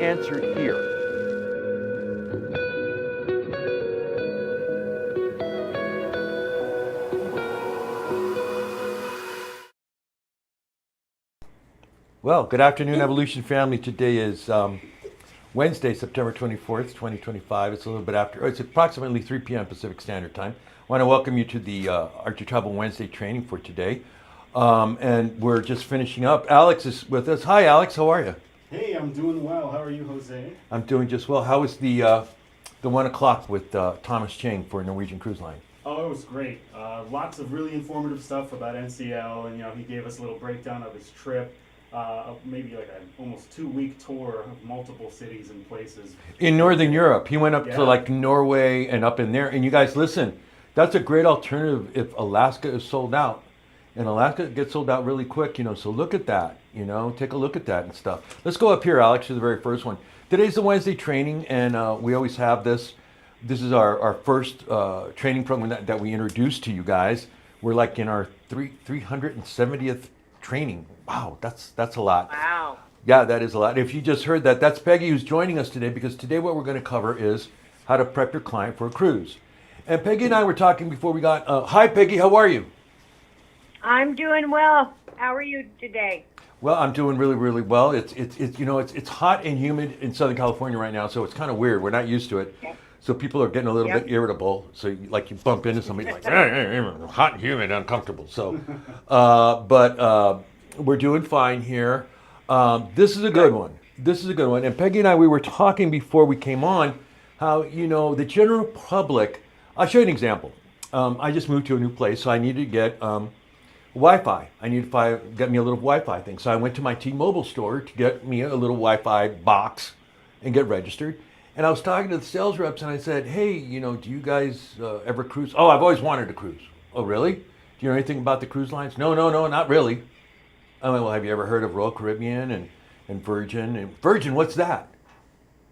answered here. Well, good afternoon, Evolution family. Today is Wednesday, September 24th, 2025. It's a little bit after, it's approximately 3 p.m. Pacific Standard Time. I want to welcome you to the Archer Travel Wednesday training for today. And we're just finishing up. Alex is with us. Hi, Alex. How are you? Hey, I'm doing well. How are you, Jose? I'm doing just well. How was the 1 o'clock with Thomas Chang for Norwegian Cruise Line? Oh, it was great. Lots of really informative stuff about NCL, and he gave us a little breakdown of his trip. Maybe like an almost 2-week tour of multiple cities and places. In Northern Europe. He went up to like Norway and up in there. And you guys, listen, that's a great alternative if Alaska is sold out. And Alaska gets sold out really quick, so look at that, take a look at that and stuff. Let's go up here, Alex, to the very first one. Today's the Wednesday training, and we always have this. This is our first training program that we introduced to you guys. We're like in our 370th training. Wow, that's a lot. Wow. Yeah, that is a lot. If you just heard that, that's Peggy who's joining us today, because today what we're going to cover is how to prep your client for a cruise. And Peggy and I were talking before we got, hi Peggy, how are you? I'm doing well. How are you today? Well, I'm doing really, really well. It's hot and humid in Southern California right now, so it's kind of weird. We're not used to it. Okay. So people are getting a little bit irritable. So you bump into somebody like, hot and humid, uncomfortable. So, but we're doing fine here. This is a good one. This is a good one. And Peggy and I, we were talking before we came on how, the general public, I'll show you an example. I just moved to a new place, so I needed to get Wi-Fi. I needed to get me a little Wi-Fi thing. So I went to my T-Mobile store to get me a little Wi-Fi box and get registered. And I was talking to the sales reps and I said, hey, do you guys ever cruise? Oh, I've always wanted to cruise. Oh, really? Do you know anything about the cruise lines? No, not really. I went, well, have you ever heard of Royal Caribbean and Virgin? And Virgin, what's that?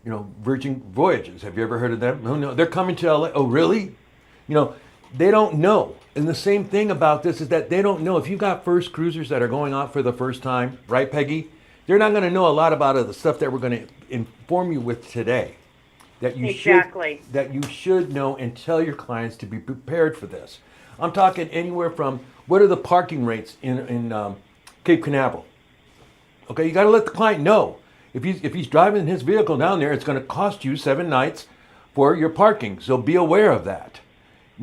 Virgin Voyages. Have you ever heard of them? No, they're coming to LA. Oh, really? They don't know. And the same thing about this is that they don't know. If you've got first cruisers that are going out for the first time, right, Peggy? They're not going to know a lot about the stuff that we're going to inform you with today. That you should know and tell your clients to be prepared for this. I'm talking anywhere from what are the parking rates in Cape Canaveral. Okay, you got to let the client know. If he's driving his vehicle down there, it's going to cost you 7 nights for your parking. So be aware of that.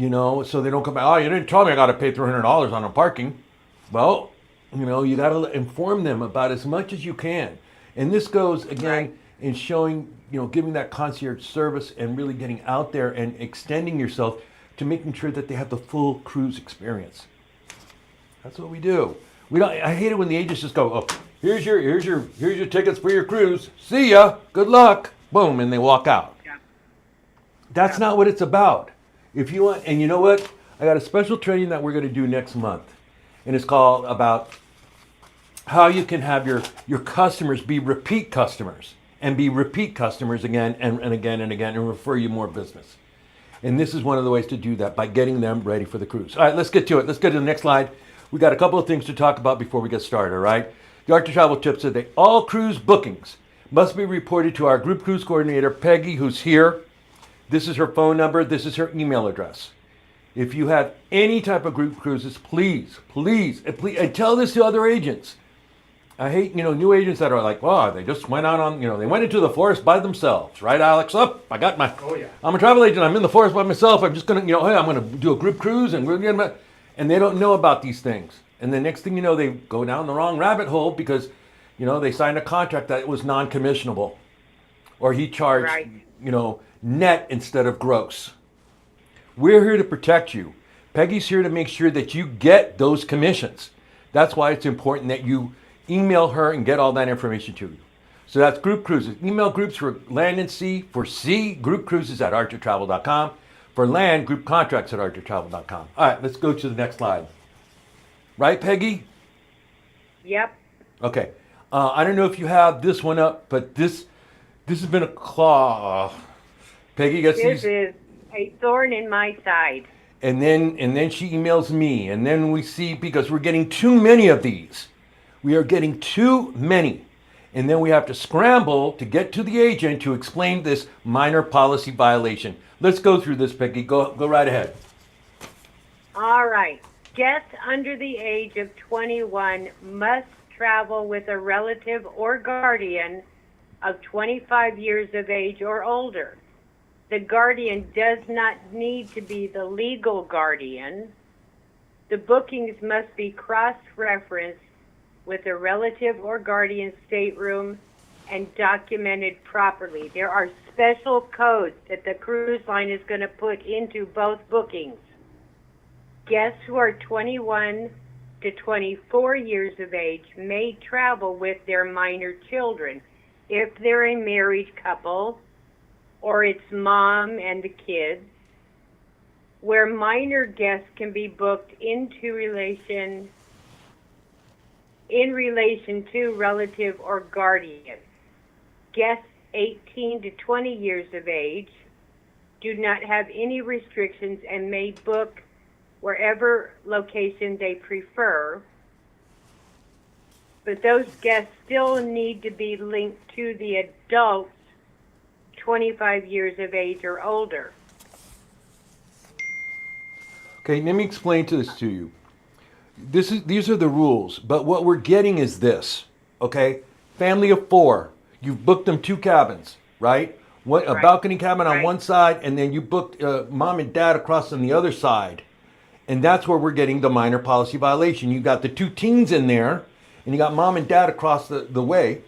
So they don't come back, oh, you didn't tell me I got to pay $300 on a parking. Well, you got to inform them about as much as you can. And this goes, again, in showing, giving that concierge service and really getting out there and extending yourself to making sure that they have the full cruise experience. That's what we do. I hate it when the agents just go, oh, here's your tickets for your cruise. See ya. Good luck. Boom, and they walk out. Yeah. That's not what it's about. If you want, and you know what? I got a special training that we're going to do next month. And it's called about how you can have your customers be repeat customers and be repeat customers again and again and again and refer you more business. And this is one of the ways to do that, by getting them ready for the cruise. All right, let's get to it. Let's get to the next slide. We got a couple of things to talk about before we get started, all right? The Archer Travel Tip said that all cruise bookings must be reported to our group cruise coordinator, Peggy, who's here. This is her phone number. This is her email address. If you have any type of group cruises, please, and tell this to other agents. I hate, new agents that are like, oh, they just went out on, they went into the forest by themselves, right, Alex? I got my, oh, yeah. I'm a travel agent. I'm in the forest by myself. I'm just going to, hey, I'm going to do a group cruise and we're going to, and they don't know about these things. And the next thing you know, they go down the wrong rabbit hole because, they signed a contract that was non-commissionable, or he charged, net instead of gross. We're here to protect you. Peggy's here to make sure that you get those commissions. That's why it's important that you email her and get all that information to you. So that's group cruises. Email groups for land and sea. For sea, group cruises at archertravel.com. For land, group contracts at archertravel.com. All right, let's go to the next slide. Right, Peggy? Yep. Okay. I don't know if you have this one up, but this has been a claw. Peggy gets This these. is a thorn in my side. And then she emails me, and then we see, because we're getting too many of these. We are getting too many. and then we have to scramble to get to the agent to explain this minor policy violation. Let's go through this, Peggy. Go right ahead. All right. Guests under the age of 21 must travel with a relative or guardian of 25 years of age or older. The guardian does not need to be the legal guardian. The bookings must be cross-referenced with a relative or guardian stateroom and documented properly. There are special codes that the cruise line is going to put into both bookings. Guests who are 21 to 24 years of age may travel with their minor children if they're a married couple or it's mom and the kids, where minor guests can be booked in relation to relative or guardian. Guests 18 to 20 years of age do not have any restrictions and may book wherever location they prefer, but those guests still need to be linked to the adults 25 years of age or older. Okay, let me explain this to you. These are the rules, but what we're getting is this, okay? Family of 4, you've booked them 2 cabins, right? A Right. balcony cabin on Right. one side, and then you booked mom and dad across on the other side. And that's where we're getting the minor policy violation. You got the 2 teens in there, and you got mom and dad across the way,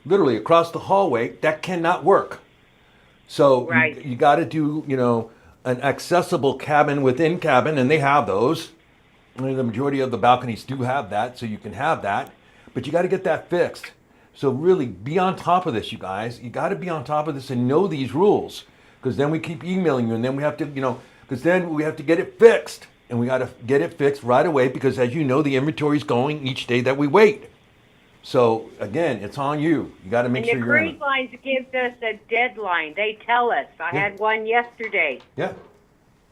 literally across the hallway. That cannot work. So Right. you got to do, an accessible cabin within cabin, and they have those. I mean, the majority of the balconies do have that, so you can have that. But you got to get that fixed. So really, be on top of this, you guys. You got to be on top of this and know these rules, because then we keep emailing you, and then we have to, because then we have to get it fixed. And we got to get it fixed right away because, as you know, the inventory is going each day that we wait. So, again, it's on you. You got to make And sure the you're in cruise it. lines gives us a deadline. They tell us. I Yeah. had one yesterday. Yeah.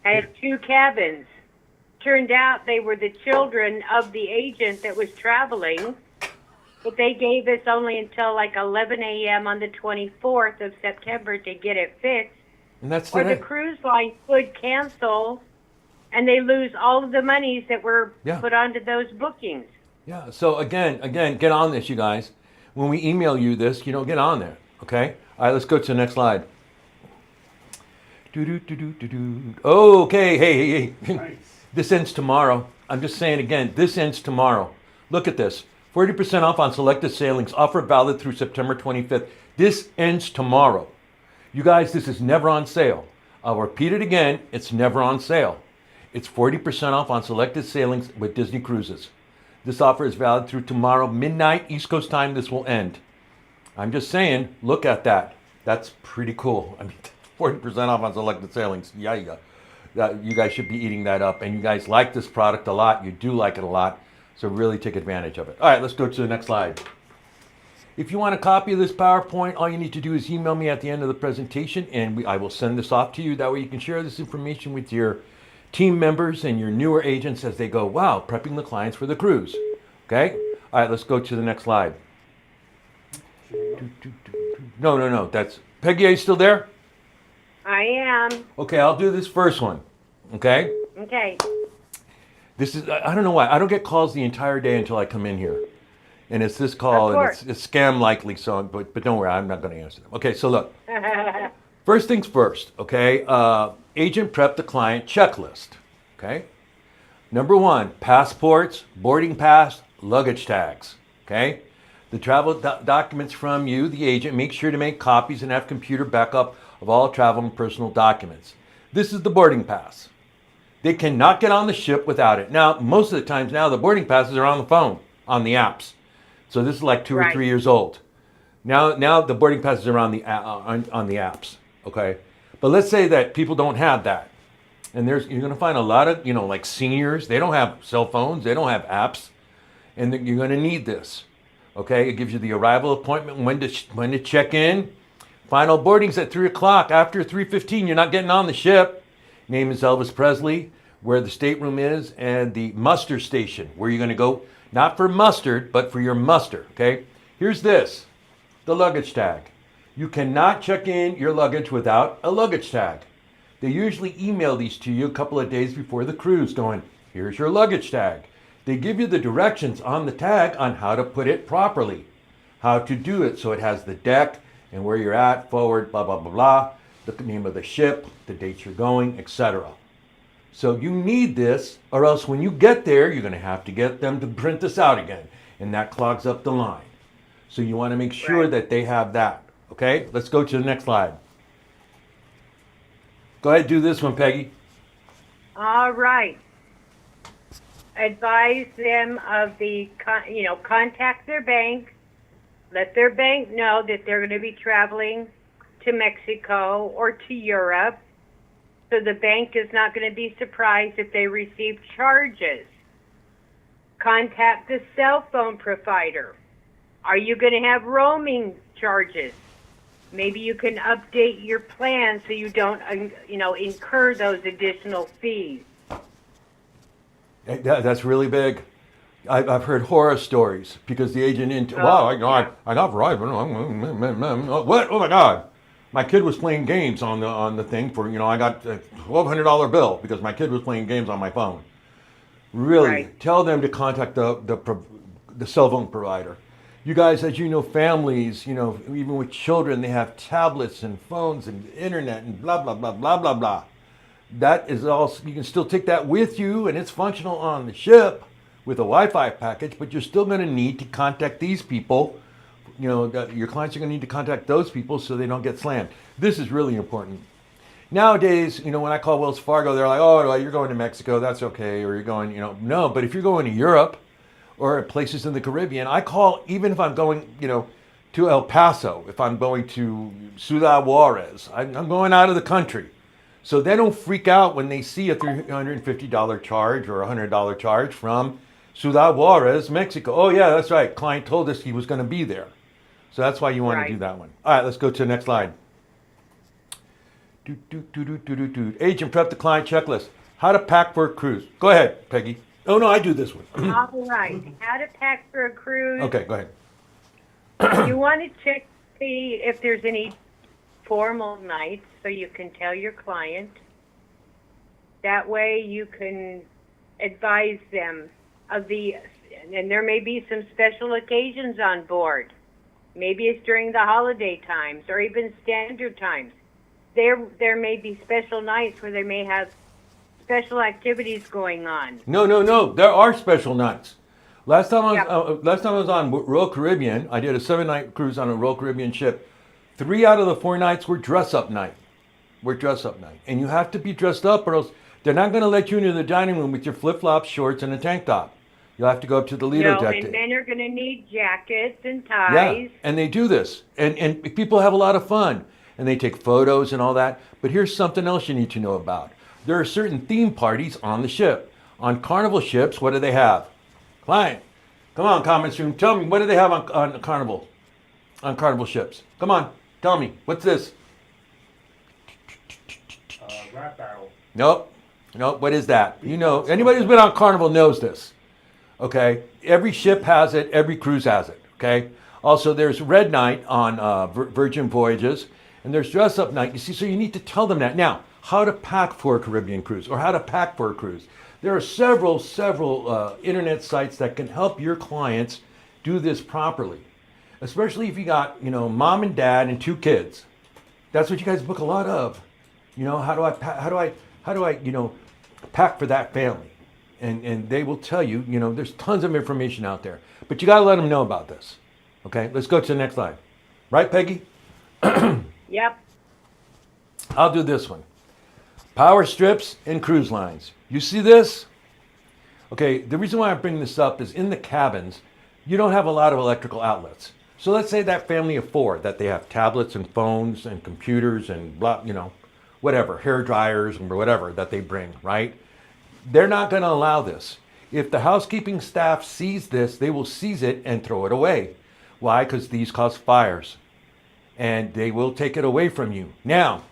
I had 2 cabins. Turned out they were the children of the agent that was traveling, but they gave us only until like 11 a.m. on the 24th of September to get it fixed. And that's Or the today. cruise line could cancel, and they lose all of the monies that were Yeah. put onto those bookings. Yeah. So, again, get on this, you guys. When we email you this, get on there. Okay? All right, let's go to the next slide. Okay. Hey. Nice. This ends tomorrow. I'm just saying again, this ends tomorrow. Look at this. 40% off on selected sailings. Offer valid through September 25th. This ends tomorrow. You guys, this is never on sale. I'll repeat it again. It's never on sale. It's 40% off on selected sailings with Disney Cruises. This offer is valid through tomorrow, midnight, East Coast time. This will end. I'm just saying, look at that. That's pretty cool. I mean, 40% off on selected sailings. Yeah. You guys should be eating that up. And you guys like this product a lot. You do like it a lot. So really take advantage of it. All right, let's go to the next slide. If you want a copy of this PowerPoint, all you need to do is email me at the end of the presentation, and I will send this off to you. That way you can share this information with your team members and your newer agents as they go, wow, prepping the clients for the cruise. Okay? All right, let's go to the next slide. No. That's Peggy, are you still there? I am. Okay, I'll do this first one. Okay? Okay. This is, I don't know why. I don't get calls the entire day until I come in here. And it's this call, Of and course. it's scam likely, so, but don't worry, I'm not going to answer them. Okay, so look. First things first, okay? Agent prep the client checklist, okay? Number 1, passports, boarding pass, luggage tags, okay? The travel documents from you, the agent, make sure to make copies and have computer backup of all travel and personal documents. This is the boarding pass. They cannot get on the ship without it. Now, most of the times now, the boarding passes are on the phone, on the apps. So this is like 2 or Right. 3 years old. Now the boarding passes are on the apps, okay? But let's say that people don't have that. And you're going to find a lot of, like seniors, they don't have cell phones, they don't have apps, and you're going to need this, okay? It gives you the arrival appointment, when to check in. Final boarding's at 3 o'clock. After 3:15, you're not getting on the ship. Name is Elvis Presley, where the stateroom is, and the muster station, where you're going to go, not for mustard, but for your muster, okay? Here's this. the luggage tag. You cannot check in your luggage without a luggage tag. They usually email these to you a couple of days before the cruise going, here's your luggage tag. They give you the directions on the tag on how to put it properly, how to do it so it has the deck and where you're at, forward, blah, blah, blah, blah, the name of the ship, the dates you're going, etc. So you need this, or else when you get there, you're going to have to get them to print this out again, and that clogs up the line. So you want to make sure Right. that they have that. Okay, let's go to the next slide. Go ahead, do this one, Peggy. All right. Advise them of contact their bank. Let their bank know that they're going to be traveling to Mexico or to Europe. So the bank is not going to be surprised if they receive charges. Contact the cell phone provider. Are you going to have roaming charges? Maybe you can update your plan so you don't, incur those additional fees. That's really big. I've heard horror stories because the agent wow, I got Verizon. What? Oh my God! My kid was playing games on the thing for I got a $1,200 bill because my kid was playing games on my phone. Really, Right. tell them to contact the cell phone provider. You guys, as you know, families, even with children, they have tablets and phones and internet and blah blah blah blah blah blah. That is all. You can still take that with you, and it's functional on the ship with a Wi-Fi package. But you're still going to need to contact these people. Your clients are going to need to contact those people so they don't get slammed. This is really important. Nowadays, when I call Wells Fargo, they're like, "Oh, well, you're going to Mexico. That's okay," or "You're going," no. But if you're going to Europe or places in the Caribbean, I call even if I'm going, to El Paso. If I'm going to Ciudad Juarez, I'm going out of the country. So they don't freak out when they see a $350 charge or a $100 charge from Ciudad Juarez, Mexico. Oh yeah, that's right. Client told us he was going to be there. So that's why you want to Right. do that one. All right, let's go to the next slide. Agent prep the client checklist. How to pack for a cruise. Go ahead, Peggy. Oh no, I do this one. All right. How to pack for a cruise. Okay, go ahead. You want to check see if there's any formal nights so you can tell your client. That way you can advise them of and there may be some special occasions on board. Maybe it's during the holiday times or even standard times. There may be special nights where they may have special activities going on. No. There are special nights. Last time I Yeah. last time I was on Royal Caribbean, I did a 7-night cruise on a Royal Caribbean ship. 3 out of the 4 nights were dress-up night. And you have to be dressed up, or else they're not going to let you into the dining room with your flip-flops, shorts, and a tank top. You'll have to go up to the Lido No, deck. and men are going to need jackets and Yeah, ties. and they do this, and people have a lot of fun, and they take photos and all that. But here's something else you need to know about. There are certain theme parties on the ship. On Carnival ships, what do they have? Client, come on, comments room, tell me, what do they have on Carnival? On Carnival ships? Come on, tell me, what's this? Rap battle. Nope, what is that? Anybody who's been on Carnival knows this. Okay, every ship has it, every cruise has it. Okay, also there's Red Night on Virgin Voyages, and there's Dress Up Night. You see, so you need to tell them that. Now, how to pack for a Caribbean cruise or how to pack for a cruise. There are several internet sites that can help your clients do this properly, especially if you got mom and dad and 2 kids. That's what you guys book a lot of. How do I pack for that family? And they will tell you, there's tons of information out there, but you got to let them know about this. Okay, let's go to the next slide. Right, Peggy? Yep. I'll do this one. Power strips and cruise lines. You see this? Okay, the reason why I bring this up is in the cabins, you don't have a lot of electrical outlets. So let's say that family of 4, that they have tablets and phones and computers and blah, whatever, hair dryers and whatever that they bring, right? They're not going to allow this. If the housekeeping staff sees this, they will seize it and throw it away. Why? Because these cause fires. And they will take it away from you. Now,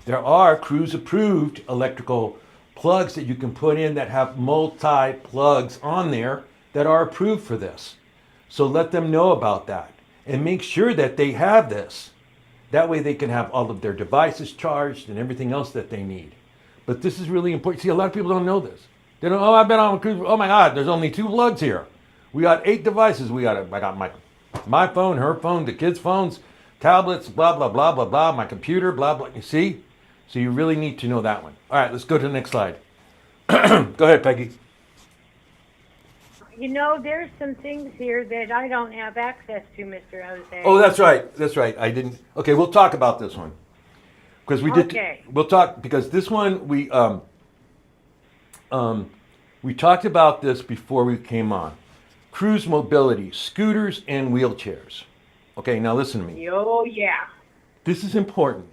there are cruise-approved electrical plugs that you can put in that have multi-plugs on there that are approved for this. So let them know about that. and make sure that they have this. That way they can have all of their devices charged and everything else that they need. But this is really important. See, a lot of people don't know this. They don't, oh, I've been on a cruise. Oh my God, there's only 2 lugs here. We got 8 devices. I got my phone, her phone, the kids' phones, tablets, blah, blah, blah, blah, blah, my computer, blah, blah. You see? So you really need to know that one. All right, let's go to the next slide. Go ahead, Peggy. You know, there's some things here that I don't have access to, Mr. Jose. Oh, that's right. That's right. I didn't. Okay, we'll talk about this one. Because we did. Okay. We'll talk because this one we talked about this before we came on. Cruise mobility, scooters and wheelchairs. Okay, now listen to me. Oh, yeah. This is important.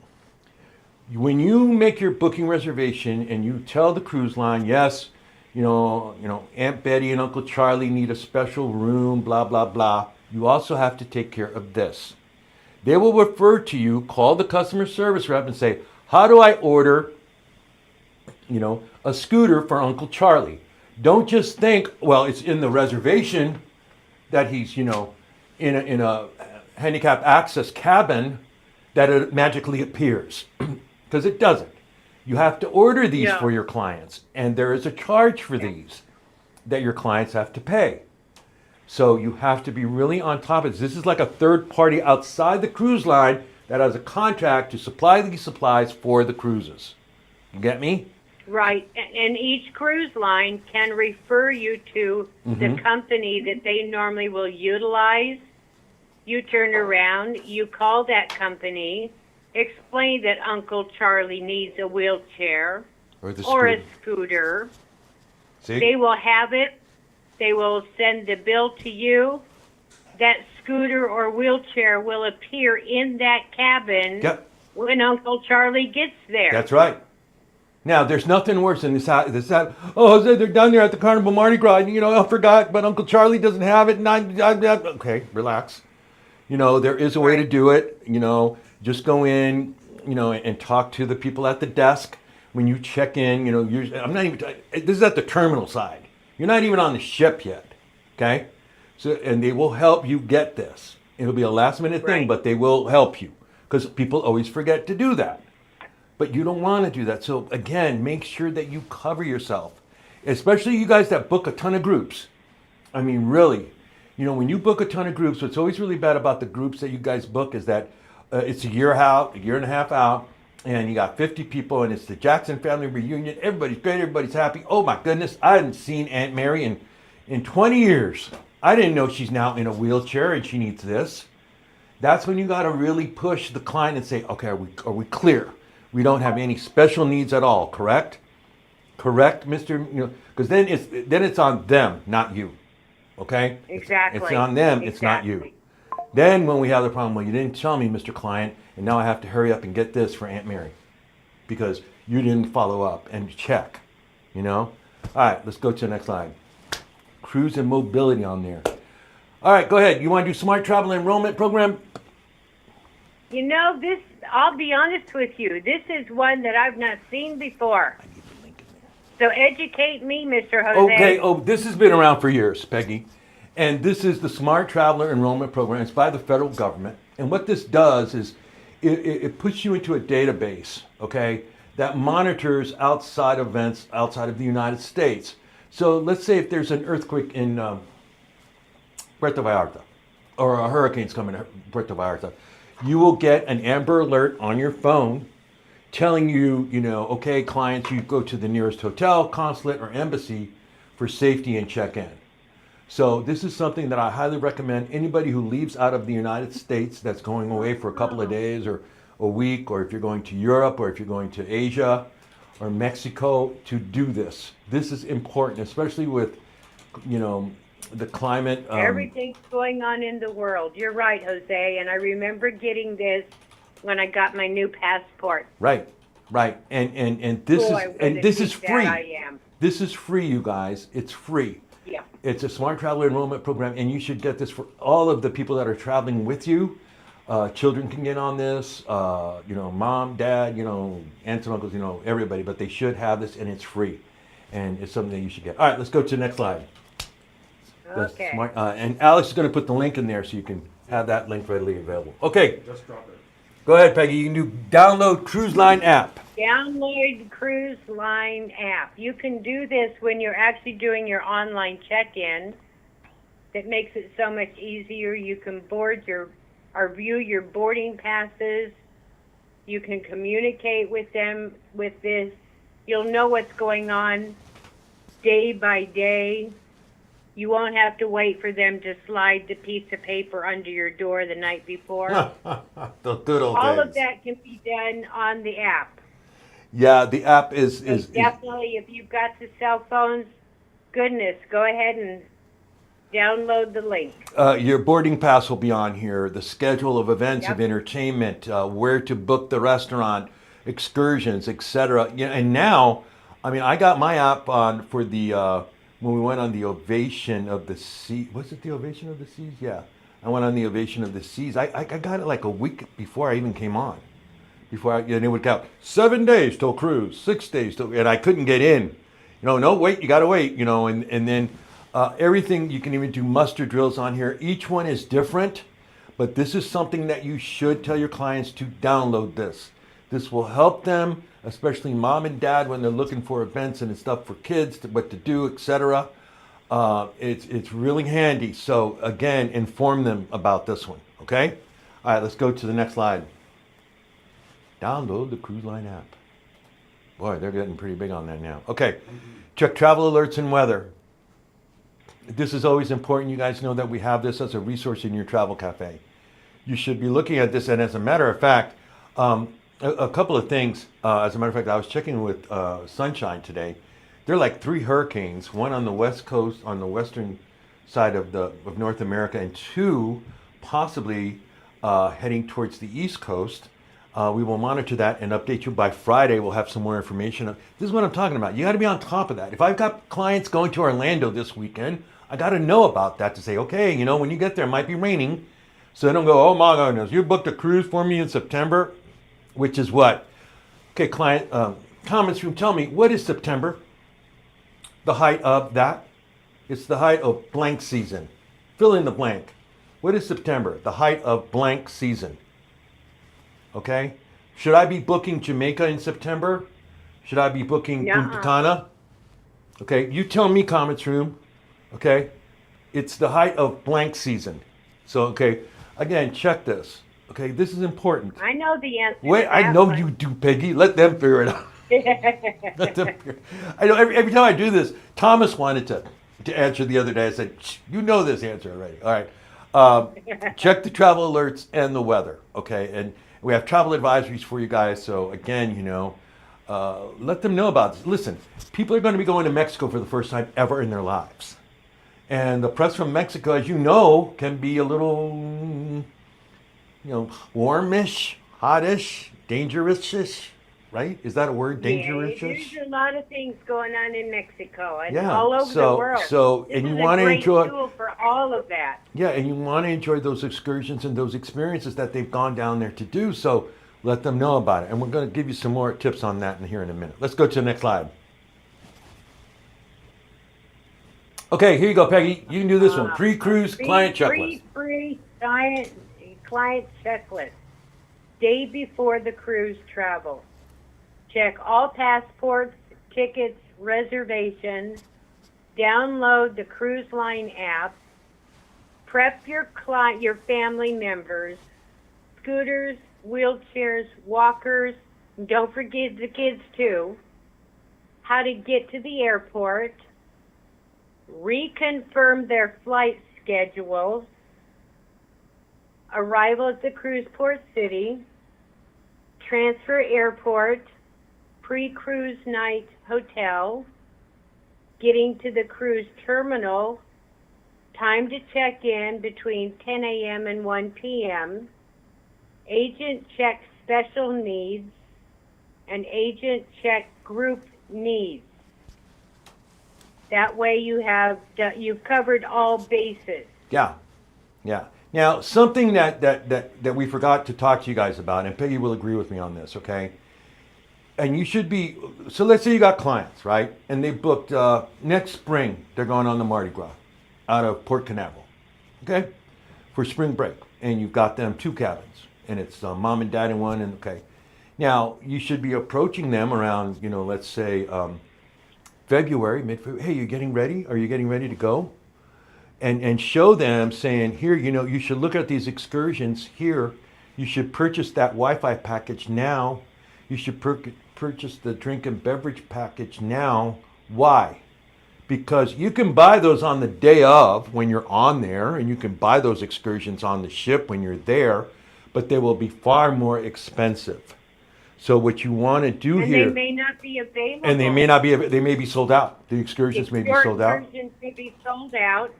When you make your booking reservation and you tell the cruise line, yes, you know, Aunt Betty and Uncle Charlie need a special room, blah, blah, blah. You also have to take care of this. They will refer to you, call the customer service rep and say, how do I order, a scooter for Uncle Charlie? Don't just think, well, it's in the reservation that he's, in a handicap access cabin that it magically appears. Because it doesn't. You have to order these for your clients, and there is a charge for these that your clients have to pay. So you have to be really on top of this. This is like a third party outside the cruise line that has a contract to supply these supplies for the cruises. You get me? Right. And each cruise line can refer you to the company that they normally will utilize. You turn around, you call that company, explain that Uncle Charlie needs a wheelchair or a scooter. See? They will have it. They will send the bill to you. That scooter or wheelchair will appear in that cabin when Uncle Charlie gets there. That's right. Now, there's nothing worse than this. Oh, Jose, they're down there at the Carnival Mardi Gras. I forgot, but Uncle Charlie doesn't have it. Okay, relax. There is a way to do it. Just go in, and talk to the people at the desk when you check in. I'm not even. This is at the terminal side. You're not even on the ship yet. Okay, so and they will help you get this. It'll be a last minute thing, but they will help you because people always forget to do that. But you don't want to do that. So again, make sure that you cover yourself, especially you guys that book a ton of groups. I mean, really, when you book a ton of groups, what's always really bad about the groups that you guys book is that it's a year out, a year and a half out, and you got 50 people, and it's the Jackson family reunion. Everybody's great, everybody's happy. Oh my goodness, I hadn't seen Aunt Mary in 20 years. I didn't know she's now in a wheelchair and she needs this. That's when you got to really push the client and say, okay, are we clear? We don't have any special needs at all, correct? Correct, Mr. Because then it's on them, not you. Okay? Exactly. It's on them, it's not you. Then when we have the problem, well, you didn't tell me, Mr. Client, and now I have to hurry up and get this for Aunt Mary because you didn't follow up and check, All right, let's go to the next slide. Cruise and mobility on there. All right, go ahead. You want to do Smart Travel Enrollment Program? This, I'll be honest with you, this is one that I've not seen before. I need the link in there. So educate me, Mr. Jose. Okay, this has been around for years, Peggy. And this is the Smart Traveler Enrollment Program. It's by the federal government. And what this does is it puts you into a database, okay, that monitors outside events outside of the United States. So let's say if there's an earthquake in Puerto Vallarta or a hurricane's coming to Puerto Vallarta, you will get an Amber Alert on your phone telling you, okay, clients, you go to the nearest hotel, consulate, or embassy for safety and check-in. So this is something that I highly recommend anybody who leaves out of the United States that's going away for a couple of days or a week, or if you're going to Europe or if you're going to Asia or Mexico, to do this. This is important, especially with, the climate. Everything's going on in the world. You're right, Jose. And I remember getting this when I got my new passport. Right. And this is free. I am. This is free, you guys. It's free. Yeah. It's a Smart Traveler Enrollment Program, and you should get this for all of the people that are traveling with you. Children can get on this, mom, dad, aunts and uncles, everybody, but they should have this, and it's free. And it's something that you should get. All right, let's go to the next slide. Okay. And Alex is going to put the link in there so you can have that link readily available. Okay, Just drop it. go ahead, Peggy. You can do download Cruise Line app. Download Cruise Line app. You can do this when you're actually doing your online check-in. That makes it so much easier. You can view your boarding passes. You can communicate with them with this. You'll know what's going on day by day. You won't have to wait for them to slide the piece of paper under your door the night before. The good old All days. of that can be done on the app. Yeah, the app is Definitely, if you've got the cell phones, goodness, go ahead and download the link. your boarding pass will be on here. The schedule of events, Yep. of entertainment, where to book the restaurant, excursions, etc. Yeah, and now, I mean, I got my app on for the when we went on the Ovation of the Sea. Was it the Ovation of the Seas? Yeah, I went on the Ovation of the Seas. I got it like a week before I even came on. And it would count 7 days till cruise, 6 days till, and I couldn't get in. No, wait, you gotta wait. And then everything, you can even do muster drills on here. Each one is different, but this is something that you should tell your clients to download this. This will help them, especially mom and dad, when they're looking for events and stuff for kids, what to do, etc. It's really handy. So again, inform them about this one. Okay. All right, let's go to the next slide. Download the Cruise Line app. Boy, they're getting pretty big on that now. Okay, check travel alerts and weather. This is always important. You guys know that we have this as a resource in your travel cafe. You should be looking at this. And as a matter of fact, a couple of things. As a matter of fact, I was checking with Sunshine today. There are like 3 hurricanes, one on the west coast, on the western side of North America, and 2 possibly heading towards the east coast. We will monitor that and update you by Friday. We'll have some more information. This is what I'm talking about. You got to be on top of that. If I've got clients going to Orlando this weekend, I got to know about that to say, okay, when you get there, it might be raining. So they don't go, oh my goodness, you booked a cruise for me in September, which is what? Okay, client, comments room, tell me, what is September? The height of that? It's the height of blank season. Fill in the blank. What is September? The height of blank season. Okay? Should I be booking Jamaica in September? Should I be booking Punta Cana? Okay, you tell me, comments room. Okay? It's the height of blank season. So, okay, again, check this. Okay, this is important. I know the answer. Wait, to I that know one. you do, Peggy. Let them figure it out. Let them figure. I know every time I do this, Thomas wanted to answer the other day. I said, "Shh, you know this answer already. All right. Check the travel alerts and the weather. Okay, and we have travel advisories for you guys. So again, let them know about this. Listen, people are going to be going to Mexico for the first time ever in their lives. And the press from Mexico, as you know, can be a little, warmish, hotish, dangerous-ish, right? Is that a word, dangerous-ish? There's a lot of things going on in Mexico and Yeah, all over the world. so, This and you is a want to great enjoy, tool for all of that. yeah, and you want to enjoy those excursions and those experiences that they've gone down there to do. So let them know about it. And we're going to give you some more tips on that here in a minute. Let's go to the next slide. Okay, here you go, Peggy. You can do this one. Pre-cruise client checklist. Free client checklist. Day before the cruise travel. Check all passports, tickets, reservations. Download the Cruise Line app. Prep your family members. Scooters, wheelchairs, walkers. Don't forget the kids too. How to get to the airport. Reconfirm their flight schedules. Arrival at the cruise port city. Transfer airport. Pre-cruise night hotel. Getting to the cruise terminal. Time to check in between 10 a.m. and 1 p.m. Agent check special needs. And agent check group needs. That way you've covered all bases. Yeah. Now, something that we forgot to talk to you guys about, and Peggy will agree with me on this, okay? And you should be, so let's say you got clients, right? And they booked, next spring, they're going on the Mardi Gras out of Port Canaveral, okay? For spring break. and you've got them 2 cabins, and it's mom and dad in one. And okay, now you should be approaching them around, let's say February, mid-February. Hey, you getting ready? Are you getting ready to go? And show them, saying, here, you should look at these excursions here. You should purchase that Wi-Fi package now. You should purchase the drink and beverage package now. Why? Because you can buy those on the day of when you're on there, and you can buy those excursions on the ship when you're there, but they will be far more expensive. So what you want to do And here, they may not be available. and they may be sold out. The excursions may be sold out. Excursions may be sold out.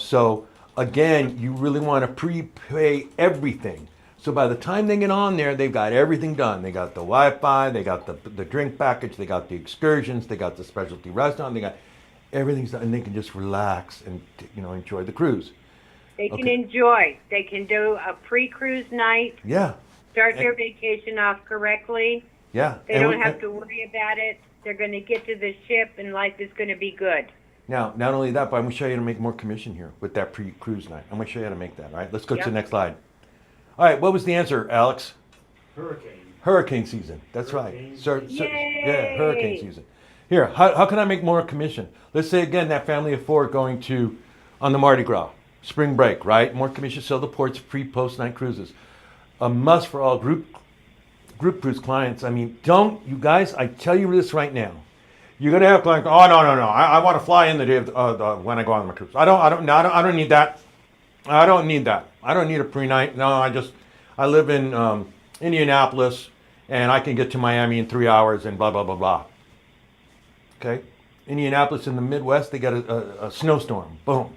So again, you really want to prepay everything. So by the time they get on there, they've got everything done. They got the Wi-Fi, they got the drink package, they got the excursions, they got the specialty restaurant, they got everything's done, and they can just relax and enjoy the cruise. They can Okay. enjoy. They can do a pre-cruise night, Yeah, start their vacation off correctly. yeah. They don't have to worry about it. They're going to get to the ship, and life is going to be good. Now, not only that, but I'm going to show you how to make more commission here with that pre-cruise night. I'm going to show you how to make that. All right, let's go to Yep. the next slide. All right, what was the answer, Alex? Hurricane. Hurricane season. That's right. Hurricane Yay! Hurricane season. Here, how can I make more commission? Let's say again that family of 4 going on the Mardi Gras, spring break, right? More commission, sell the ports, pre-post night cruises. A must for all group cruise clients. I mean, you guys, I tell you this right now. You're gonna have clients. Oh no! I want to fly in the day of when I go on my cruise. I don't need that. I don't need that. I don't need a pre-night. No, I live in Indianapolis, and I can get to Miami in 3 hours and blah, blah, blah, blah. Okay? Indianapolis in the Midwest, they got a snowstorm. Boom.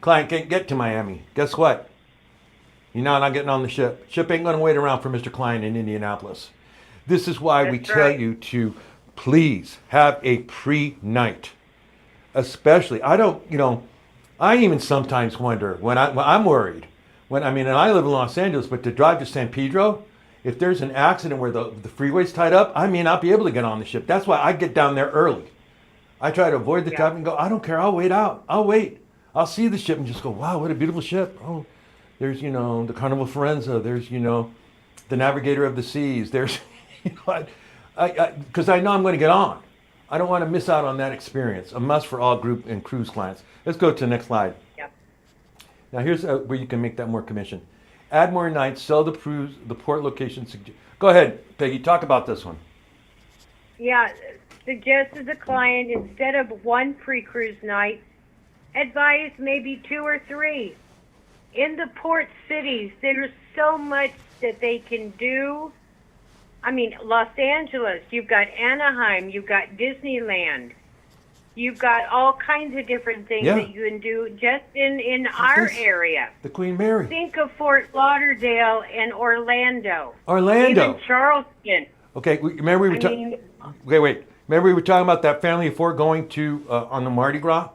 Client can't get to Miami. Guess what? You're not getting on the ship. Ship ain't going to wait around for Mr. Klein in Indianapolis. This is why we That's tell right. you to please have a pre-night. Especially, I even sometimes wonder when I'm worried. And I live in Los Angeles, but to drive to San Pedro, if there's an accident where the freeway's tied up, I may not be able to get on the ship. That's why I get down there early. I try to avoid the Yeah. traffic and go, I don't care, I'll wait out. I'll wait. I'll see the ship and just go, wow, what a beautiful ship. Oh, there's, the Carnival Forenza. There's, the Navigator of the Seas. There's, because I know I'm going to get on. I don't want to miss out on that experience. A must for all group and cruise clients. Let's go to the next slide. Yep. Now here's where you can make that more commission. Add more nights, sell the port location. Go ahead, Peggy, talk about this one. Yeah, suggest to the client, instead of 1 pre-cruise night, advise maybe 2 or 3. In the port cities, there's so much that they can do. Los Angeles, you've got Anaheim, you've got Disneyland. You've got all kinds of different things Yeah. that you can do just in our this? area. The Queen Mary. Think of Fort Lauderdale and Orlando. Orlando. Even Charleston. Okay, remember we were talking. Wait. Remember we were talking about that family of 4 going to on the Mardi Gras,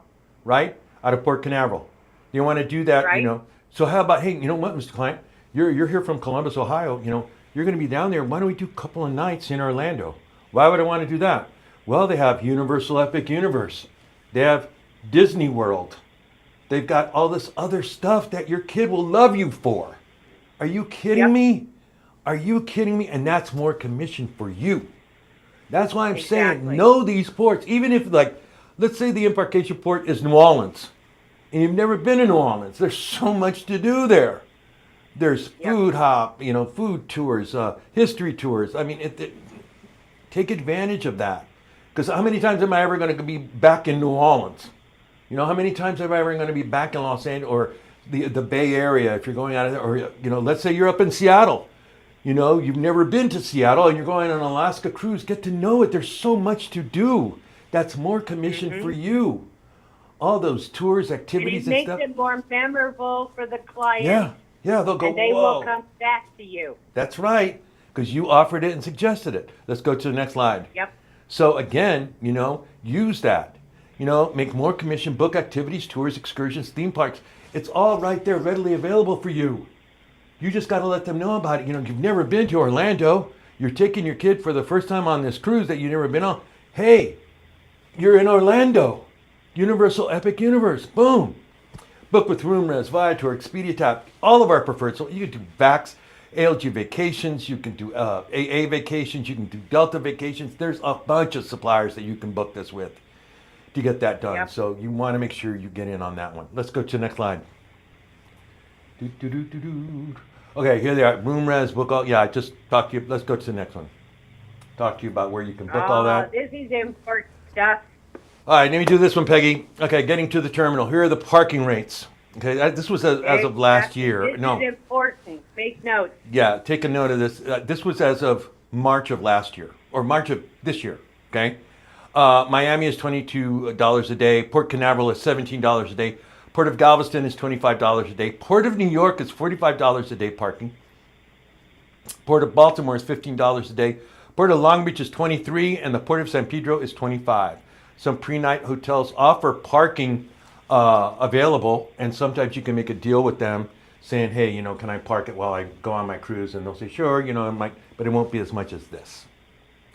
right? Out of Port Canaveral. You want to do that, Right. So how about, hey, you know what, Mr. Client? You're here from Columbus, Ohio. You're going to be down there. Why don't we do a couple of nights in Orlando? Why would I want to do that? Well, they have Universal Epic Universe. They have Disney World. They've got all this other stuff that your kid will love you for. Are you kidding Yep. me? Are you kidding me? And that's more commission for you. That's why I'm saying Exactly. know these ports. Even if, let's say the embarkation port is New Orleans, and you've never been to New Orleans. There's so much to do there. There's food hop, food tours, history tours. Take advantage of that. Because how many times am I ever going to be back in New Orleans? How many times am I ever going to be back in Los Angeles or the Bay Area if you're going out of there? Or, let's say you're up in Seattle. You've never been to Seattle and you're going on an Alaska cruise. Get to know it. There's so much to do. That's more commission for you. All those tours, And activities, it and makes stuff. it more memorable for the client. Yeah, they'll go, And they whoa. will come back to you. That's right, because you offered it and suggested it. Let's go to the next slide. Yep. So again, use that. Make more commission, book activities, tours, excursions, theme parks. It's all right there, readily available for you. You just got to let them know about it. You've never been to Orlando. You're taking your kid for the first time on this cruise that you've never been on. Hey, you're in Orlando. Universal Epic Universe. Boom. Book with RoomRes, Viator, Expedia Tap, all of our preferred. So you can do Vax, ALG vacations, you can do AA vacations, you can do Delta vacations. There's a bunch of suppliers that you can book this with to get that done. Yep. So you want to make sure you get in on that one. Let's go to the next line. Okay, here they are. RoomRes, book all. Yeah, I just talked to you. Let's go to the next one. Talk to you about where you can book all that. This is important stuff. All right, let me do this one, Peggy. Okay, getting to the terminal. Here are the parking rates. Okay, this was as of last year. This No, is important. Make notes. yeah, take a note of this. This was as of March of last year, or March of this year. Okay, Miami is $22 a day. Port Canaveral is $17 a day. Port of Galveston is $25 a day. Port of New York is $45 a day parking. Port of Baltimore is $15 a day. Port of Long Beach is $23, and the Port of San Pedro is $25. Some pre-night hotels offer parking available, and sometimes you can make a deal with them saying, hey, you know, can I park it while I go on my cruise? And they'll say, sure, you know, it might, but it won't be as much as this.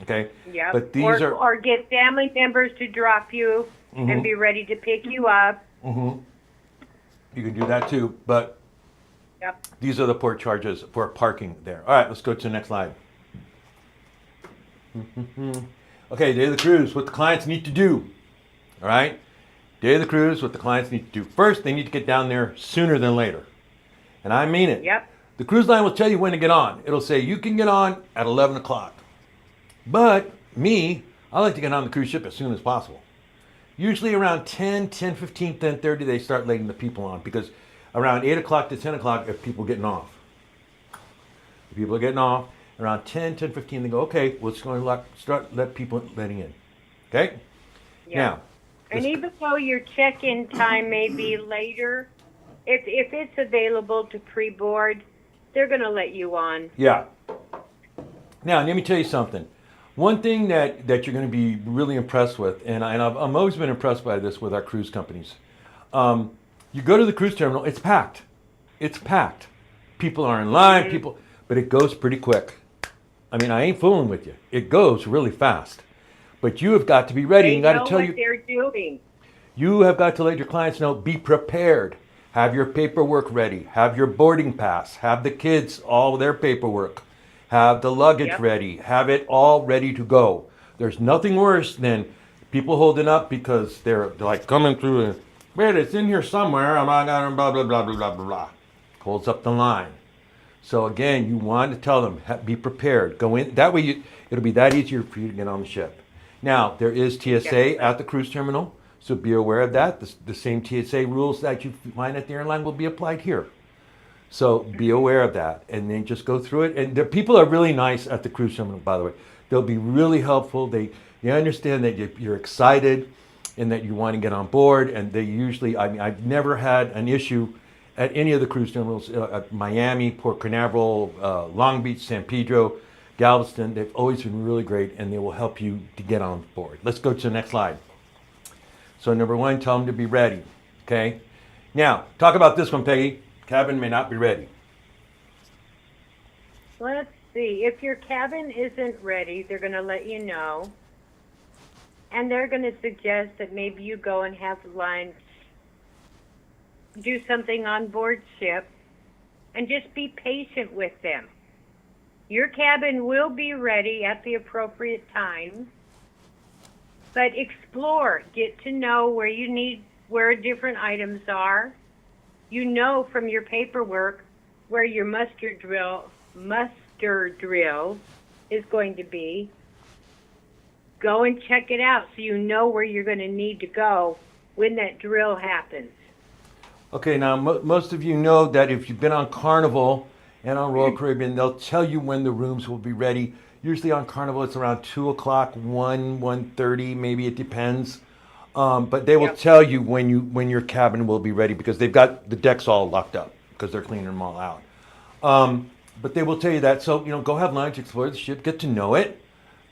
Okay? Yep. But these or get family members to drop you and be ready to pick you up. you can do that too, but Yep. these are the port charges for parking there. All right, let's go to the next slide. Okay, day of the cruise, what the clients need to do. All right, day of the cruise, what the clients need to do. First, they need to get down there sooner than later. And I mean it. Yep. The cruise line will tell you when to get on. It'll say you can get on at 11 o'clock. But me, I like to get on the cruise ship as soon as possible. Usually around 10:15, 10:30, they start letting the people on because around 8 o'clock to 10 o'clock, if people getting off. If people are getting off, around 10:15, they go, okay, well, it's going to let people letting in. Okay? Yeah. Now, And even though your check-in time may be later, if it's available to pre-board, they're going to let you on. yeah. Now, let me tell you something. One thing that you're going to be really impressed with, and I've always been impressed by this with our cruise companies. You go to the cruise terminal, it's packed. It's packed. People are in line, but it goes pretty quick. I mean, I ain't fooling with you. It goes really fast. But you have got to be ready. They You got know to tell what they're doing. You have got to let your clients know, be prepared. Have your paperwork ready. Have your boarding pass. Have the kids, all their paperwork. Have the luggage Yep. ready. Have it all ready to go. There's nothing worse than people holding up because they're like coming through and, wait, it's in here somewhere. I'm not gonna blah, blah, blah, blah, blah, blah, blah. Holds up the line. So again, you want to tell them, be prepared. Go in. That way it'll be that easier for you to get on the ship. Now, there is TSA at the cruise terminal. So be aware of that. The same TSA rules that you find at the airline will be applied here. So be aware of that, and then just go through it. And the people are really nice at the cruise terminal, by the way. They'll be really helpful. They understand that you're excited and that you want to get on board. And they usually, I mean, I've never had an issue at any of the cruise terminals, at Miami, Port Canaveral, Long Beach, San Pedro, Galveston. They've always been really great, and they will help you to get on board. Let's go to the next slide. So number one, tell them to be ready, okay? Now, talk about this one, Peggy. Cabin may not be ready. Let's see. If your cabin isn't ready, they're going to let you know. And they're going to suggest that maybe you go and have lunch, do something on board ship, and just be patient with them. Your cabin will be ready at the appropriate time. But explore, get to know where different items are. You know from your paperwork where your muster drill is going to be. Go and check it out so you know where you're going to need to go when that drill happens. Okay, now most of you know that if you've been on Carnival and on Royal Caribbean, they'll tell you when the rooms will be ready. Usually on Carnival, it's around 2 o'clock, 1:30, maybe it depends. But they will tell you when your cabin will be ready because they've got the decks all locked up because they're cleaning them all out. But they will tell you that. So, go have lunch, explore the ship, get to know it.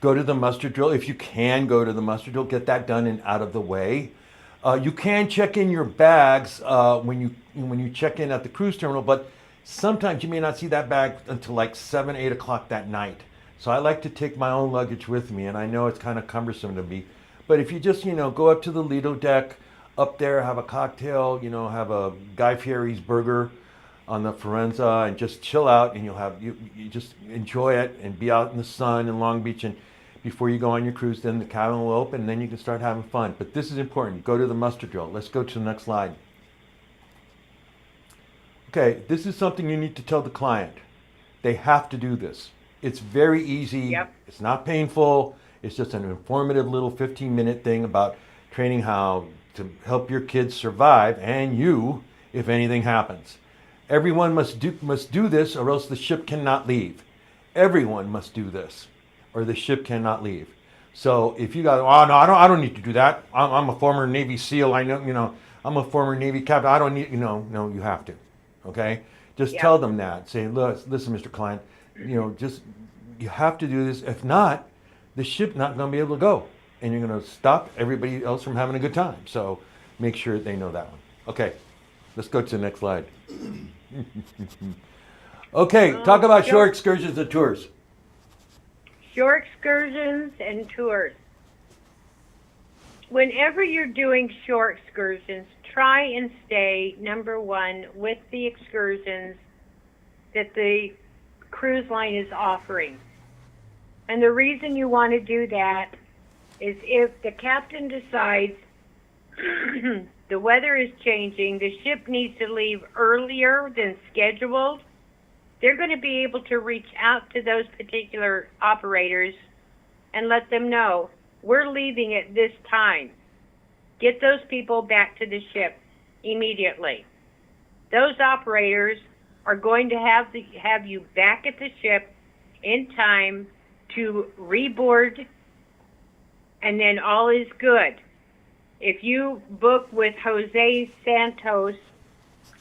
Go to the muster drill. If you can go to the muster drill, get that done and out of the way. You can check in your bags when you check in at the cruise terminal, but sometimes you may not see that bag until like 7, 8 o'clock that night. So I like to take my own luggage with me, and I know it's kind of cumbersome to me. But if you just, go up to the Lido deck, up there, have a cocktail, have a Guy Fieri's burger on the Firenze and just chill out, and you just enjoy it and be out in the sun in Long Beach. And before you go on your cruise, then the cabin will open and then you can start having fun. But this is important. Go to the muster drill. Let's go to the next slide. Okay, this is something you need to tell the client. They have to do this. It's very easy. Yep. It's not painful. It's just an informative little 15-minute thing about training how to help your kids survive and you if anything happens. Everyone must do this or else the ship cannot leave. Everyone must do this or the ship cannot leave. So if you got, oh no, I don't need to do that. I'm a former Navy SEAL. I know, I'm a former Navy captain. I don't need, no, you have to. Okay? Just tell them that. Say, listen, Mr. Klein, you have to do this. If not, the ship not going to be able to go. And you're going to stop everybody else from having a good time. So make sure they know that one. Okay, let's go to the next slide. Okay, talk about shore excursions and tours. Shore excursions and tours. Whenever you're doing shore excursions, try and stay, number one, with the excursions that the cruise line is offering. And the reason you want to do that is if the captain decides the weather is changing, the ship needs to leave earlier than scheduled, they're going to be able to reach out to those particular operators and let them know, we're leaving at this time. Get those people back to the ship immediately. Those operators are going to have you back at the ship in time to reboard, and then all is good. If you book with Jose Santos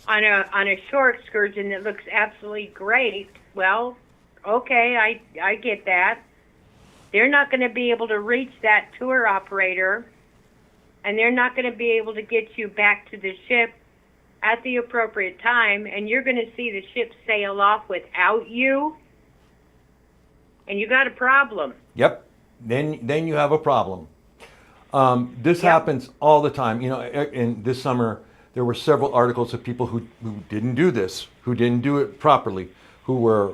on a shore excursion that looks absolutely great, well, okay, I get that. They're not going to be able to reach that tour operator, and they're not going to be able to get you back to the ship at the appropriate time, and you're going to see the ship sail off without you, and you got a problem. Yep. Then you have a problem. This happens all the time. In this summer, there were several articles of people who didn't do this, who didn't do it properly, who were,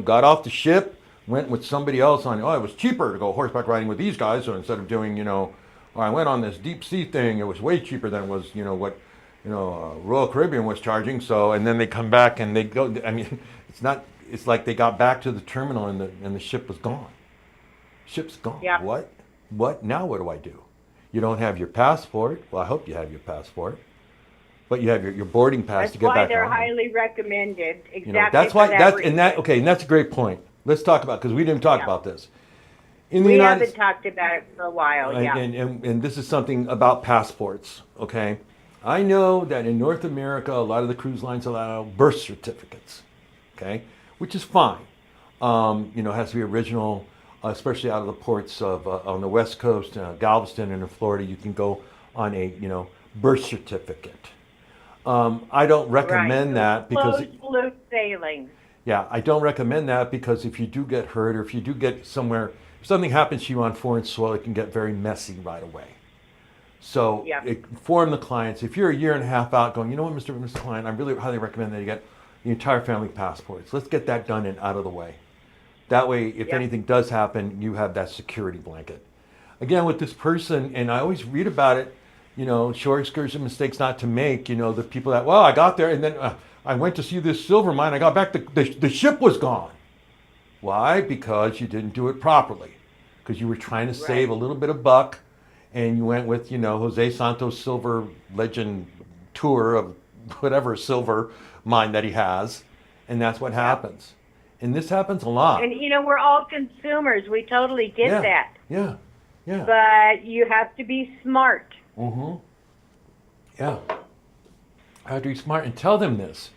got off the ship, went with somebody else on, it was cheaper to go horseback riding with these guys. So instead of doing, I went on this deep sea thing, it was way cheaper than it was, what, Royal Caribbean was charging. So, and then they come back and they go, it's like they got back to the terminal and the ship was gone. Ship's gone. Yeah. What? Now what do I do? You don't have your passport. Well, I hope you have your passport. But you have your boarding pass to get back on. That's why they're highly recommended. Exactly. That's why, and that's a great point. Let's talk about, because we didn't talk about this. We haven't talked about it for a while, And this is something about passports, okay? I know that in North America, a lot of the cruise lines allow birth certificates, okay? Which is fine. It has to be original, especially out of the ports of on the West Coast, Galveston and in Florida, you can go on a, birth certificate. I don't recommend that because... Closed sailing. Yeah, I don't recommend that because if you do get hurt or if you do get somewhere, if something happens to you on foreign soil, it can get very messy right away. So inform the clients. If you're a year and a half out going, you know what, Mr. Klein, I really highly recommend that you get the entire family passports. Let's get that done and out of the way. That way, if anything does happen, you have that security blanket. Again, with this person, and I always read about it, shore excursion mistakes not to make, the people that, I got there and then I went to see this silver mine. I got back, the ship was gone. Why? Because you didn't do it properly. Because you were trying to save a little bit of buck, and you went with, Jose Santos Silver Legend tour of whatever silver mine that he has, and that's what happens. And this happens a lot. And, we're all consumers. We totally get that. Yeah. But you have to be smart. Mm-hmm. Yeah. I have to be smart and tell them this.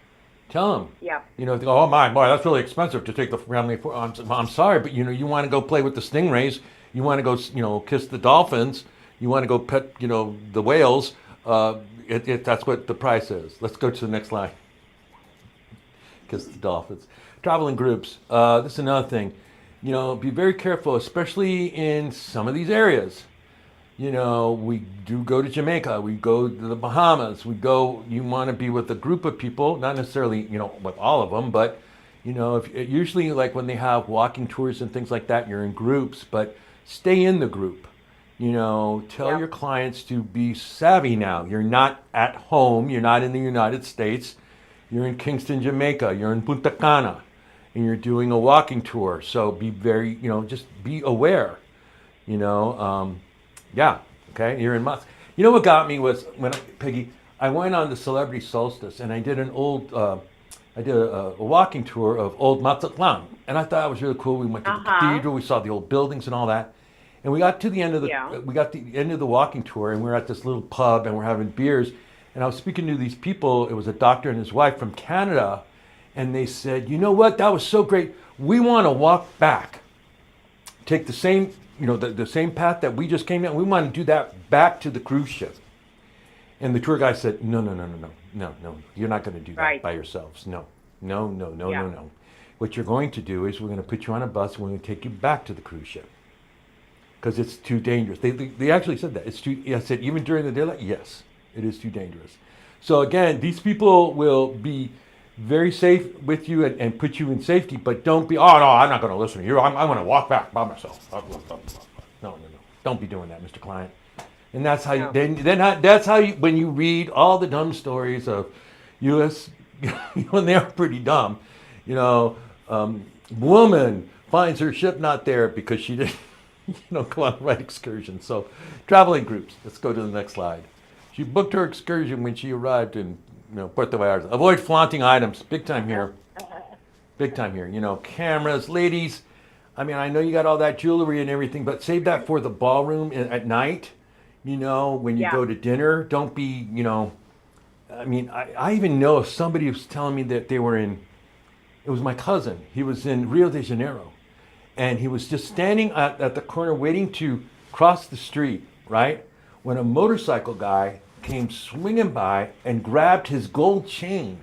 Tell them. Yeah. They go, oh my, boy, that's really expensive to take the family. I'm sorry, but you want to go play with the stingrays. You want to go, kiss the dolphins. You want to go pet, the whales. That's what the price is. Let's go to the next line. Kiss the dolphins. Travel in groups. This is another thing. Be very careful, especially in some of these areas. You know, we do go to Jamaica, we go to the Bahamas, you want to be with a group of people, not necessarily, you know, with all of them, but, you know, usually like when they have walking tours and things like that, you're in groups, but stay in the group. You know, tell your clients to be savvy now. You're not at home, you're not in the United States, you're in Kingston, Jamaica, you're in Punta Cana, and you're doing a walking tour. So be very, you know, just be aware, you know. Yeah, okay, you're in Musk. You know what got me was Peggy, I went on the Celebrity Solstice and I did a walking tour of old Mazatlan, and I thought it was really cool. We went to the cathedral, we saw the old buildings and all that, and we got to the end of the walking tour, and we were at this little pub and we're having beers, and I was speaking to these people. It was a doctor and his wife from Canada, and they said, you know what, that was so great. We want to walk back, take the same. You know, the same path that we just came down, we want to do that back to the cruise ship. And the tour guy said, no, you're not going to do that by yourselves. No. What you're going to do is we're going to put you on a bus and we're going to take you back to the cruise ship. Because it's too dangerous. They actually said that. I said, even during the daylight? Yes, it is too dangerous. So again, these people will be very safe with you and put you in safety, but don't be, oh no, I'm not going to listen to you. I'm going to walk back by myself. No. Don't be doing that, Mr. Client. And that's how you, that's how you, when you read all the dumb stories of U.S., when they are pretty dumb, you know, woman finds her ship not there because she didn't, go on the right excursion. So traveling groups, let's go to the next slide. She booked her excursion when she arrived in Puerto Vallarta. Avoid flaunting items. Big time here. Big time here. Cameras, ladies. I mean, I know you got all that jewelry and everything, but save that for the ballroom at night. When you go to dinner, don't be, I mean, I even know if somebody was telling me that they were it was my cousin. He was in Rio de Janeiro. And he was just standing at the corner waiting to cross the street, right? When a motorcycle guy came swinging by and grabbed his gold chain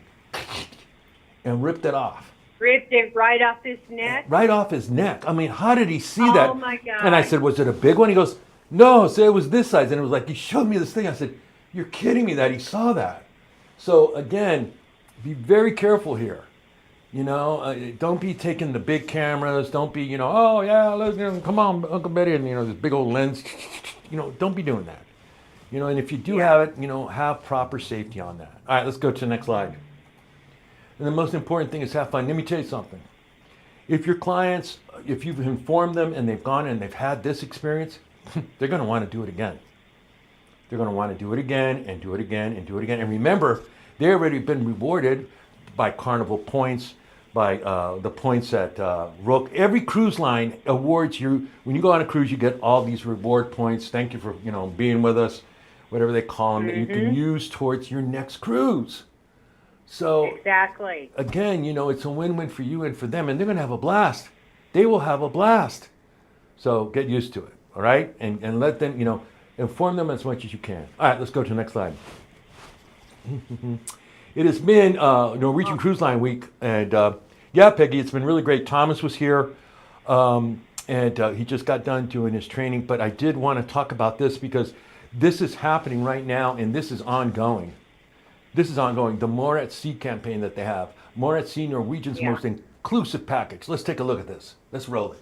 and ripped it off. Ripped it right off his neck? Right off his neck. I mean, how did he see that? Oh my God. And I said, was it a big one? He goes, no, so it was this size. And it was like, he showed me this thing. I said, you're kidding me that he saw that. So again, be very careful here. Don't be taking the big cameras. Don't be, oh yeah, let's, come on, Uncle Betty, and this big old lens. Don't be doing that. And if you do have it, have proper safety on that. All right, let's go to the next slide. And the most important thing is have fun. Let me tell you something. If your clients, if you've informed them and they've gone and they've had this experience, they're going to want to do it again. They're going to want to do it again and do it again and do it again. And remember, they've already been rewarded by Carnival points, by the points at Roque. Every cruise line awards you, when you go on a cruise, you get all these reward points. Thank you for, being with us, whatever they call them, that you can use towards your next cruise. So exactly. Again, it's a win-win for you and for them, and they're going to have a blast. They will have a blast. So get used to it, all right? And let them, inform them as much as you can. All right, let's go to the next slide. It has been Norwegian Cruise Line Week, and Peggy, it's been really great. Thomas was here, and he just got done doing his training, but I did want to talk about this because this is happening right now, and this is ongoing. This is ongoing, the More at Sea campaign that they have. More at Sea, Norwegian's most inclusive package. Let's take a look at this. Let's roll it.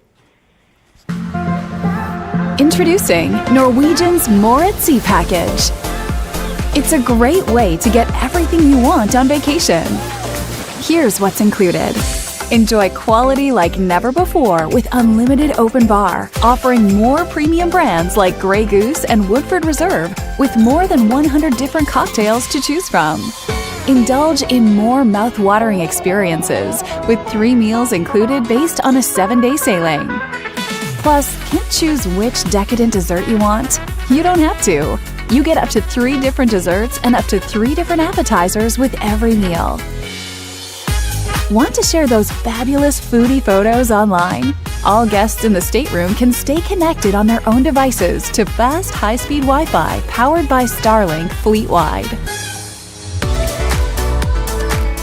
Introducing Norwegian's More at Sea package. It's a great way to get everything you want on vacation. Here's what's included. Enjoy quality like never before with unlimited open bar, offering more premium brands like Grey Goose and Woodford Reserve with more than 100 different cocktails to choose from. Indulge in more mouth-watering experiences with 3 meals included based on a 7-day sailing. Plus, can't choose which decadent dessert you want? You don't have to. You get up to 3 different desserts and up to 3 different appetizers with every meal. Want to share those fabulous foodie photos online? All guests in the stateroom can stay connected on their own devices to fast, high-speed Wi-Fi powered by Starlink fleet-wide.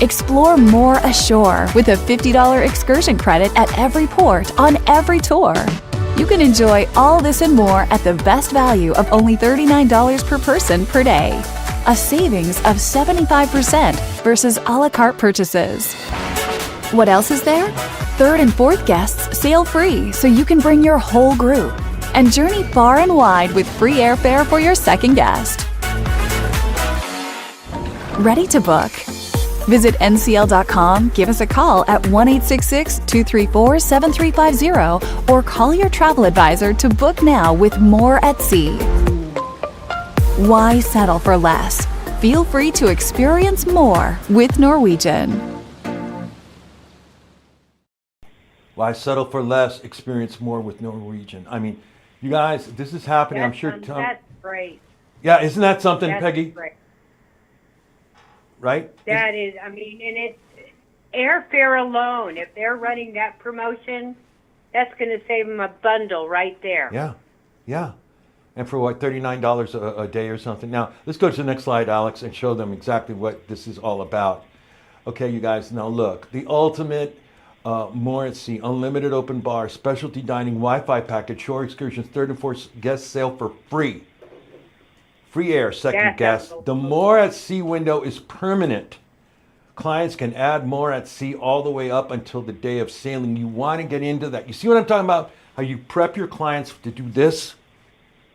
Explore more ashore with a $50 excursion credit at every port on every tour. You can enjoy all this and more at the best value of only $39 per person per day. A savings of 75% versus a la carte purchases. What else is there? Third and fourth guests sail free, so you can bring your whole group and journey far and wide with free airfare for your second guest. Ready to book? Visit ncl.com, give us a call at 1-866-234-7350, or call your travel advisor to book now with More at Sea. Why settle for less? Feel free to experience more with Norwegian. Why settle for less? Experience more with Norwegian. I mean, you guys, this is happening. I'm sure. That's great. Yeah, isn't that something, That's Peggy? great. Right? That is, I mean, and it's airfare alone. If they're running that promotion, that's going to save them a bundle right there. Yeah, yeah. And for what, $39 a day or something? Now, let's go to the next slide, Alex, and show them exactly what this is all about. Okay, you guys, now look, the ultimate More at Sea, unlimited open bar, specialty dining, Wi-Fi package, shore excursions, third and fourth guest sail for free. Free air, second That's guest. The unbelievable. More at Sea window is permanent. Clients can add More at Sea all the way up until the day of sailing. You want to get into that. You see what I'm talking about? How you prep your clients to do this?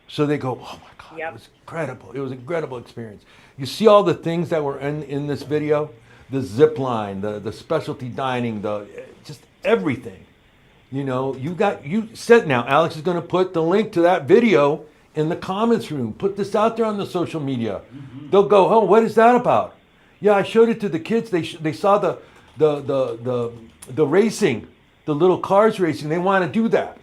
So they go, oh my God, Yep. it was incredible. It was an incredible experience. You see all the things that were in this video? The zip line, the specialty dining, just everything. You know, you said now, Alex is going to put the link to that video in the comments room. Put this out there on the social media. They'll go, oh, what is that about? Yeah, I showed it to the kids. They saw the racing, the little cars racing. They want to do that.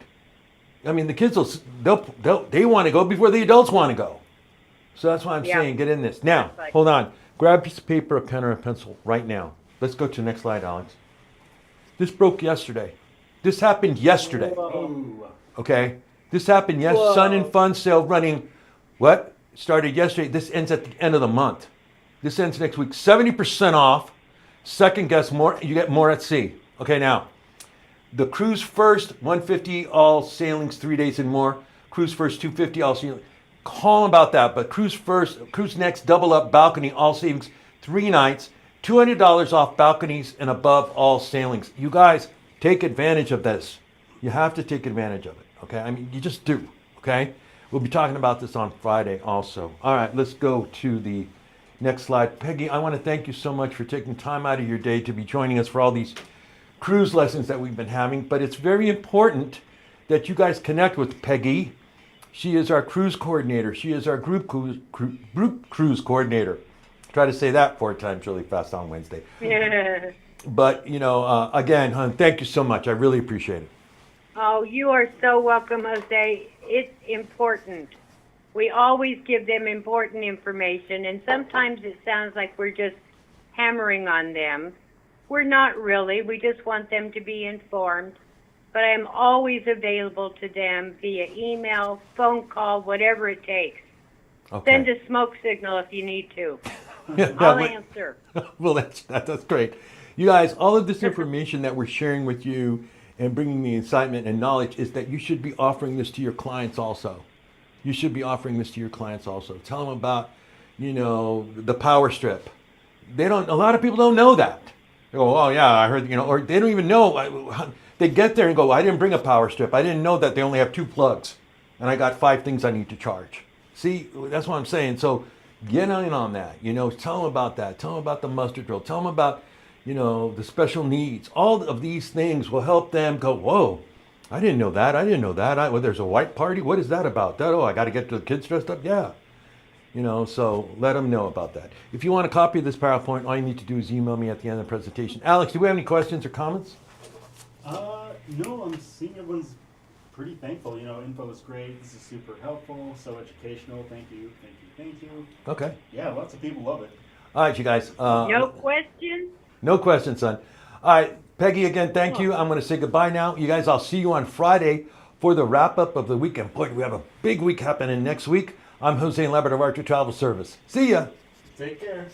I mean, the kids they want to go before the adults want to go. So that's why I'm Yeah. saying get in this. Now, That's right. hold on. Grab a piece of paper, a pen, or a pencil right now. Let's go to the next slide, Alex. This broke yesterday. This happened yesterday. Oh, Okay? This happened Whoa. Sun and Fun sale running, what? Started yesterday. This ends at the end of the month. This ends next week. 70% off. Second guess more. You get More at Sea. Okay, now. The Cruise First, $150 all sailings, 3 days and more. Cruise First, $250 all sailings. Call them about that. But Cruise First, Cruise Next, double up balcony, all savings, 3 nights, $200 off balconies and above all sailings. You guys, take advantage of this. You have to take advantage of it. Okay, I mean, you just do. Okay, we'll be talking about this on Friday also. All right, let's go to the next slide. Peggy, I want to thank you so much for taking time out of your day to be joining us for all these cruise lessons that we've been having. But it's very important that you guys connect with Peggy. She is our cruise coordinator. She is our group cruise coordinator. Try to say that 4 times really fast on Wednesday. But, you know, again, hon, thank you so much. I really appreciate it. Oh, you are so welcome, Jose. It's important. We always give them important information, and sometimes it sounds like we're just hammering on them. We're not really. We just want them to be informed. But I am always available to them via email, phone call, whatever it takes. Okay. Send a smoke signal if you need to. Yeah, I'll wait. answer. Well, that's great. You guys, all of this information that we're sharing with you and bringing the excitement and knowledge is that you should be offering this to your clients also. You should be offering this to your clients also. Tell them about, you know, the power strip. A lot of people don't know that. They go, oh yeah, I heard, you know, or they don't even know. They get there and go, I didn't bring a power strip. I didn't know that they only have 2 plugs and I got 5 things I need to charge. See, that's what I'm saying. So get in on that, you know, tell them about that. Tell them about the mustard drill. Tell them about, you know, the special needs. All of these things will help them go, whoa, I didn't know that. I didn't know that. Well, there's a white party. What is that about? I got to get the kids dressed up. Yeah. You know, so let them know about that. If you want a copy of this PowerPoint, all you need to do is email me at the end of the presentation. Alex, do we have any questions or comments? no, I'm seeing everyone's pretty thankful. You know, info is great. This is super helpful, so educational. Thank you, thank you, thank you. Okay. Yeah, lots of people love it. All right, you guys. No questions? No questions, son. All right, Peggy, again, thank you. I'm going to say goodbye now. You guys, I'll see you on Friday for the wrap-up of the weekend. Boy, we have a big week happening next week. I'm Jose Labrador of Archer Travel Service. See ya. Take care.